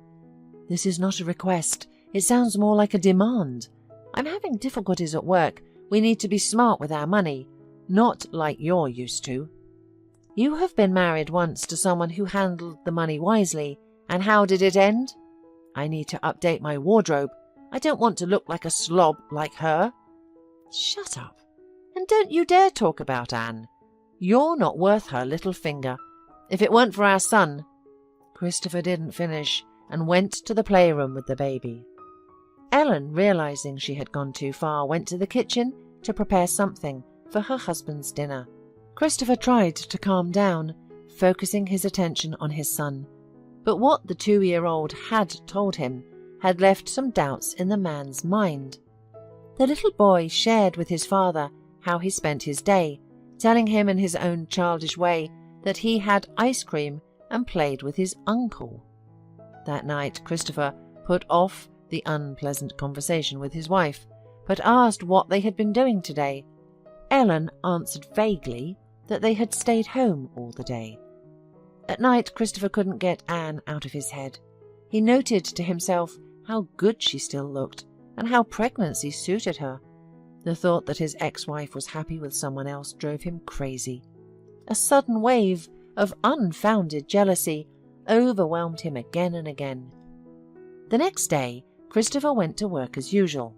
"This is not a request. It sounds more like a demand. I'm having difficulties at work. We need to be smart with our money, not like you're used to." "You have been married once to someone who handled the money wisely, and how did it end?" "I need to update my wardrobe. I don't want to look like a slob like her." "Shut up. And don't you dare talk about Anne. You're not worth her little finger. If it weren't for our son—" Christopher didn't finish and went to the playroom with the baby. Ellen, realizing she had gone too far, went to the kitchen to prepare something for her husband's dinner. Christopher tried to calm down, focusing his attention on his son. But what the 2-year-old had told him had left some doubts in the man's mind. The little boy shared with his father how he spent his day, telling him in his own childish way that he had ice cream and played with his uncle. That night, Christopher put off the unpleasant conversation with his wife, but asked what they had been doing today. Ellen answered vaguely that they had stayed home all the day. At night, Christopher couldn't get Anne out of his head. He noted to himself how good she still looked and how pregnancy suited her. The thought that his ex-wife was happy with someone else drove him crazy. A sudden wave of unfounded jealousy overwhelmed him again and again. The next day, Christopher went to work as usual.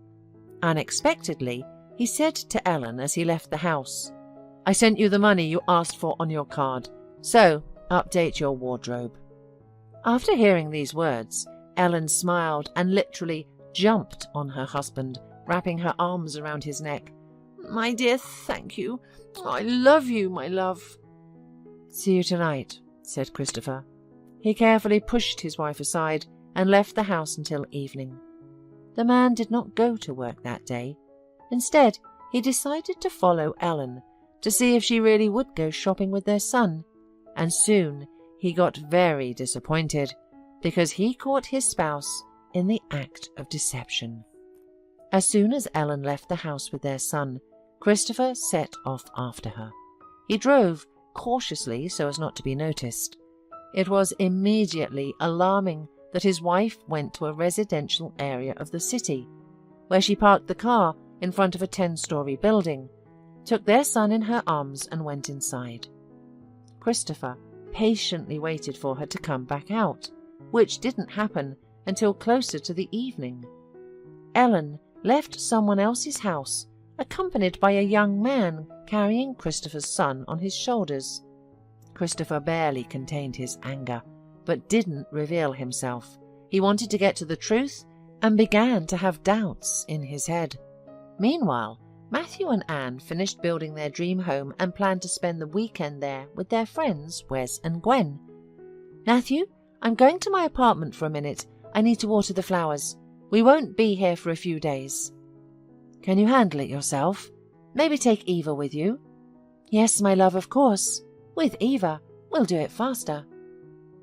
Unexpectedly, he said to Ellen as he left the house, "I sent you the money you asked for on your card, so update your wardrobe." After hearing these words, Ellen smiled and literally jumped on her husband, wrapping her arms around his neck. "My dear, thank you. I love you, my love." "See you tonight," said Christopher. He carefully pushed his wife aside and left the house until evening. The man did not go to work that day. Instead, he decided to follow Ellen to see if she really would go shopping with their son, and soon he got very disappointed because he caught his spouse in the act of deception. As soon as Ellen left the house with their son, Christopher set off after her. He drove cautiously so as not to be noticed. It was immediately alarming that his wife went to a residential area of the city, where she parked the car in front of a 10-story building, took their son in her arms and went inside. Christopher patiently waited for her to come back out, which didn't happen until closer to the evening. Ellen left someone else's house, accompanied by a young man carrying Christopher's son on his shoulders. Christopher barely contained his anger, but didn't reveal himself. He wanted to get to the truth and began to have doubts in his head. Meanwhile, Matthew and Anne finished building their dream home and planned to spend the weekend there with their friends Wes and Gwen. "Matthew, I'm going to my apartment for a minute. I need to water the flowers. We won't be here for a few days." "Can you handle it yourself? Maybe take Eva with you?" "Yes, my love, of course. With Eva, we'll do it faster."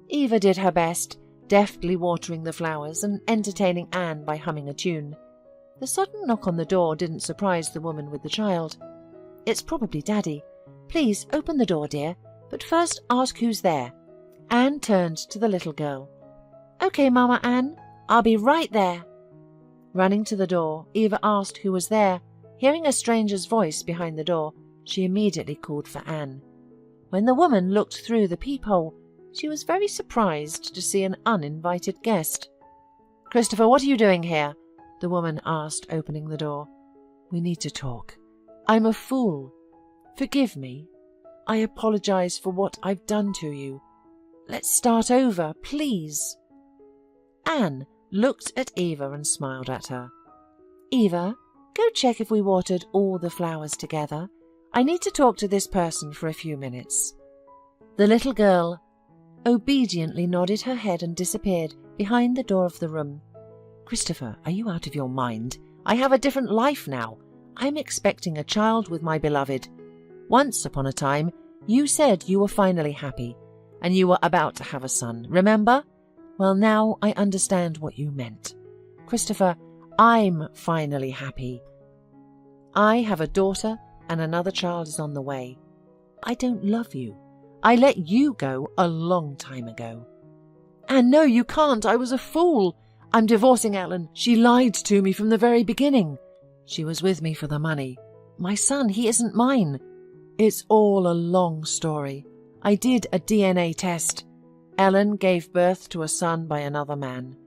Eva did her best, deftly watering the flowers and entertaining Anne by humming a tune. The sudden knock on the door didn't surprise the woman with the child. "It's probably Daddy. Please open the door, dear, but first ask who's there." Anne turned to the little girl. "Okay, Mama Anne, I'll be right there." Running to the door, Eva asked who was there. Hearing a stranger's voice behind the door, she immediately called for Anne. When the woman looked through the peephole, she was very surprised to see an uninvited guest. "Christopher, what are you doing here?" the woman asked, opening the door. "We need to talk. I'm a fool. Forgive me. I apologize for what I've done to you. Let's start over, please." Anne looked at Eva and smiled at her. "Eva, go check if we watered all the flowers together. I need to talk to this person for a few minutes." The little girl obediently nodded her head and disappeared behind the door of the room. "Christopher, are you out of your mind? I have a different life now. I'm expecting a child with my beloved. Once upon a time, you said you were finally happy, and you were about to have a son, remember? Well, now I understand what you meant. Christopher, I'm finally happy. I have a daughter, and another child is on the way. I don't love you. I let you go a long time ago." "And no, you can't. I was a fool. I'm divorcing Ellen. She lied to me from the very beginning. She was with me for the money. My son, he isn't mine. It's all a long story. I did a DNA test. Ellen gave birth to a son by another man.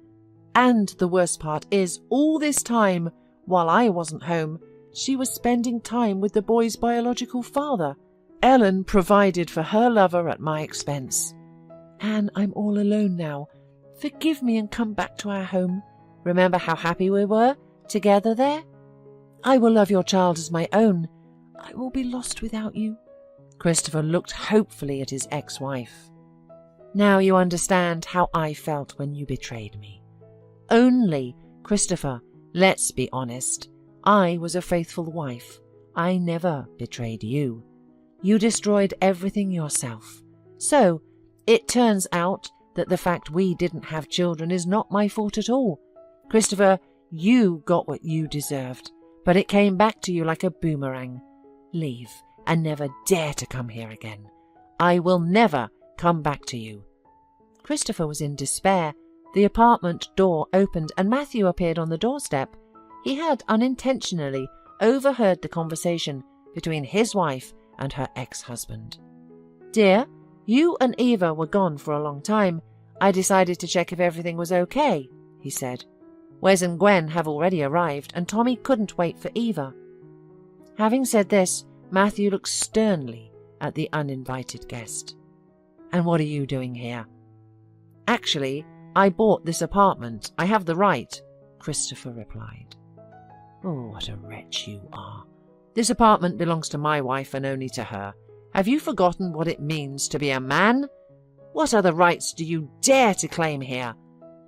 And the worst part is, all this time, while I wasn't home, she was spending time with the boy's biological father. Ellen provided for her lover at my expense. Anne, I'm all alone now. Forgive me and come back to our home. Remember how happy we were together there? I will love your child as my own. I will be lost without you." Christopher looked hopefully at his ex-wife. "Now you understand how I felt when you betrayed me. Only, Christopher, let's be honest. I was a faithful wife. I never betrayed you. You destroyed everything yourself. So, it turns out that the fact we didn't have children is not my fault at all. Christopher, you got what you deserved, but it came back to you like a boomerang. Leave, and never dare to come here again. I will never come back to you." Christopher was in despair. The apartment door opened and Matthew appeared on the doorstep. He had unintentionally overheard the conversation between his wife and her ex-husband. "Dear, you and Eva were gone for a long time. I decided to check if everything was okay," he said. "Wes and Gwen have already arrived, and Tommy couldn't wait for Eva." Having said this, Matthew looked sternly at the uninvited guest. "And what are you doing here?" "Actually, I bought this apartment. I have the right," Christopher replied. "Oh, what a wretch you are. This apartment belongs to my wife and only to her. Have you forgotten what it means to be a man?" What other rights do you dare to claim here?"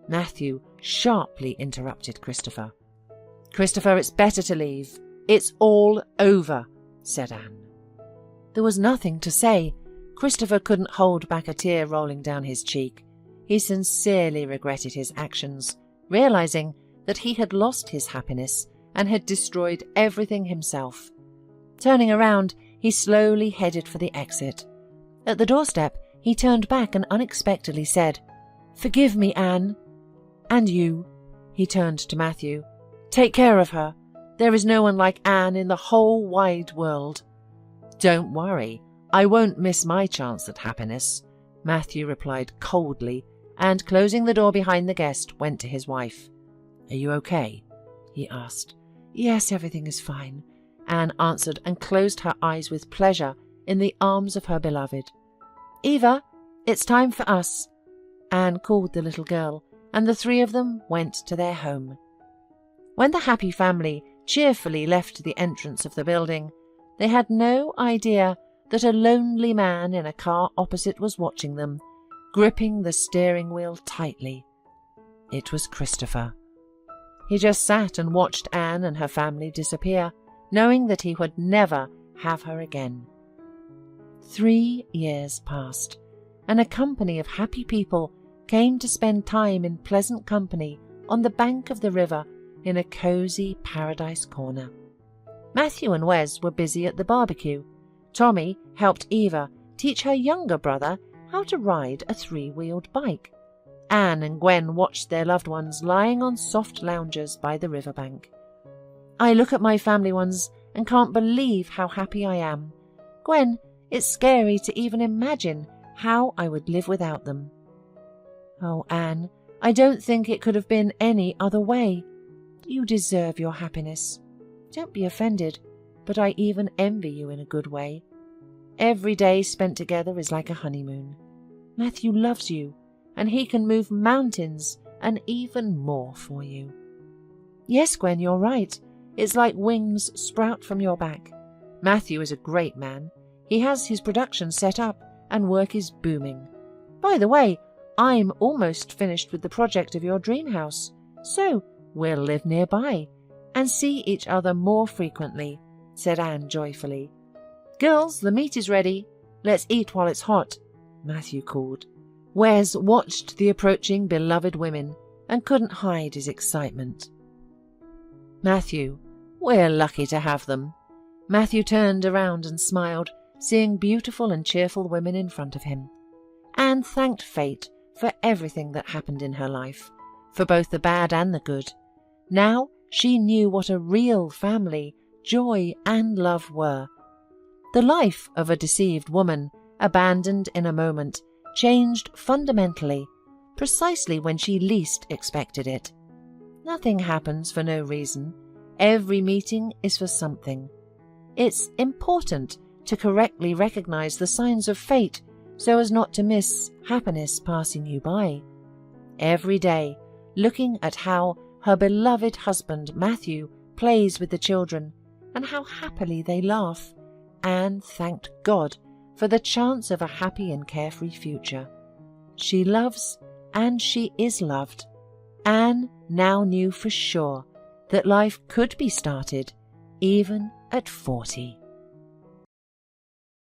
Matthew sharply interrupted Christopher. "Christopher, it's better to leave. It's all over," said Anne. There was nothing to say. Christopher couldn't hold back a tear rolling down his cheek. He sincerely regretted his actions, realizing that he had lost his happiness and had destroyed everything himself. Turning around, he slowly headed for the exit. At the doorstep, he turned back and unexpectedly said, "Forgive me, Anne. And you," he turned to Matthew. "Take care of her. There is no one like Anne in the whole wide world." "Don't worry, I won't miss my chance at happiness," Matthew replied coldly, and closing the door behind the guest, went to his wife. "Are you okay?" he asked. "Yes, everything is fine," Anne answered and closed her eyes with pleasure in the arms of her beloved. "Eva, it's time for us," Anne called the little girl, and the three of them went to their home. When the happy family cheerfully left the entrance of the building, they had no idea that a lonely man in a car opposite was watching them, gripping the steering wheel tightly. It was Christopher. He just sat and watched Anne and her family disappear, knowing that he would never have her again. 3 years passed, and a company of happy people came to spend time in pleasant company on the bank of the river in a cozy paradise corner. Matthew and Wes were busy at the barbecue. Tommy helped Eva teach her younger brother how to ride a 3-wheeled bike. Anne and Gwen watched their loved ones lying on soft loungers by the riverbank. "I look at my family ones and can't believe how happy I am. Gwen, it's scary to even imagine how I would live without them." "Oh, Anne, I don't think it could have been any other way. You deserve your happiness. Don't be offended, but I even envy you in a good way. Every day spent together is like a honeymoon. Matthew loves you, and he can move mountains and even more for you." "Yes, Gwen, you're right. It's like wings sprout from your back. Matthew is a great man. He has his production set up, and work is booming. By the way, I'm almost finished with the project of your dream house, so we'll live nearby and see each other more frequently," said Anne joyfully. "Girls, the meat is ready. Let's eat while it's hot," Matthew called. Wes watched the approaching beloved women and couldn't hide his excitement. "Matthew, we're lucky to have them." Matthew turned around and smiled, seeing beautiful and cheerful women in front of him. Anne thanked fate for everything that happened in her life, for both the bad and the good. Now she knew what a real family, joy and love were. The life of a deceived woman, abandoned in a moment, changed fundamentally, precisely when she least expected it. Nothing happens for no reason. Every meeting is for something. It's important to correctly recognize the signs of fate so as not to miss happiness passing you by. Every day, looking at how her beloved husband Matthew plays with the children and how happily they laugh, Anne thanked God for the chance of a happy and carefree future. She loves and she is loved. Anne now knew for sure that life could be started even at 40.